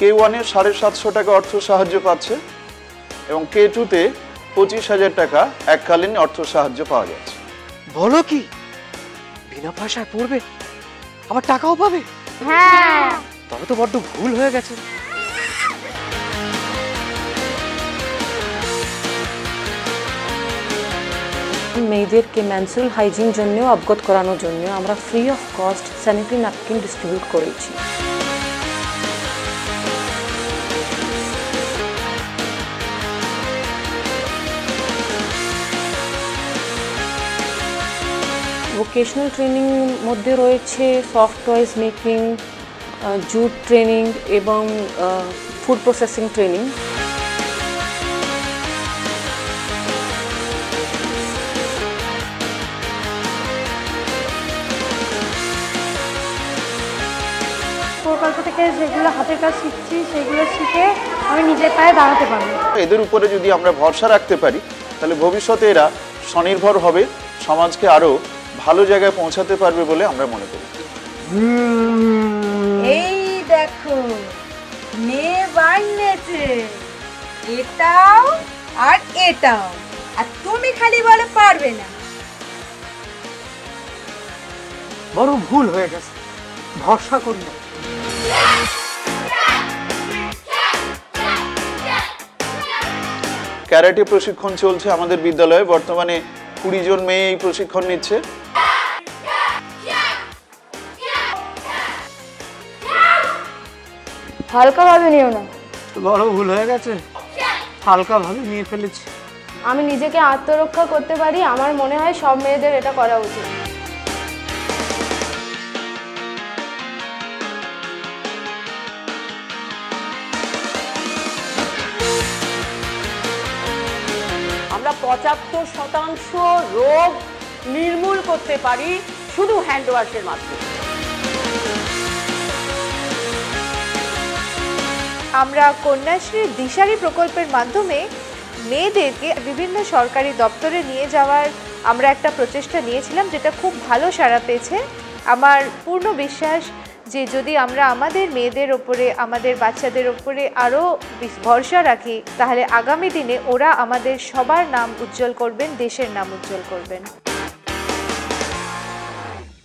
K1 এ 750 টাকা অর্থ সাহায্য পাচ্ছে এবং K2 তে 25,000 টাকা এককালীন অর্থ সাহায্য পাওয়া যাচ্ছে। বলো কি, বিনা পয়সায় পড়বে আবার টাকাও পাবে? হ্যাঁ, তবে তো বড্ড ভুল হয়ে গেছে। মেয়েদেরকে মেনস্ট্রুয়াল হাইজিন জন্য অবগত করানোর জন্য আমরা free of cost sanitary napkin distribute করেছি। ভোকেশনাল ট্রেনিং মধ্যে রয়েছে soft toys making, jute training এবং ফুড প্রসেসিং ট্রেনিং। প্রকল্প থেকে যেগুলো হাতের কাজ শিখছি সেগুলো শিখে আমি নিজের পায়ে দাঁড়াতে পারবো। এদের উপরে যদি আমরা ভরসা রাখতে পারি তাহলে ভবিষ্যতে এরা স্বনির্ভর হবে, সমাজকে আরো ভালো জায়গায় পৌঁছাতে পারবে বলে আমরা মনে করি। এই দেখো মেয়ে বানিয়েছে, এটাও আর এটাও, আর তুমি খালি বলে পারবে না। বড় ভুল হয়ে গেছে, ভরসা করি না। ক্যারাটে প্রশিক্ষণ চলছে আমাদের বিদ্যালয়ে, বর্তমানে 20 জন মেয়ে এই প্রশিক্ষণ নিচ্ছে। হালকা ভাবে নিও না। বড় ভুল হয়ে গেছে, হালকা ভাবে নিয়ে ফেলেছি। আমি নিজেকে আত্মরক্ষা করতে পারি, আমার মনে হয় সব মেয়েদের এটা করা উচিত। আমরা 75% রোগ নির্মূল করতে পারি শুধু হ্যান্ড ওয়াশের মাধ্যমে। আমরা কন্যাশ্রী দিশারি প্রকল্পের মাধ্যমে মেয়েদেরকে বিভিন্ন সরকারি দপ্তরে নিয়ে যাওয়ার আমরা একটা প্রচেষ্টা নিয়েছিলাম, যেটা খুব ভালো সাড়া পেয়েছে। আমার পূর্ণ বিশ্বাস যে যদি আমরা আমাদের মেয়েদের ওপরে, আমাদের বাচ্চাদের ওপরে আরও ভরসা রাখি, তাহলে আগামী দিনে ওরা আমাদের সবার নাম উজ্জ্বল করবেন, দেশের নাম উজ্জ্বল করবেন।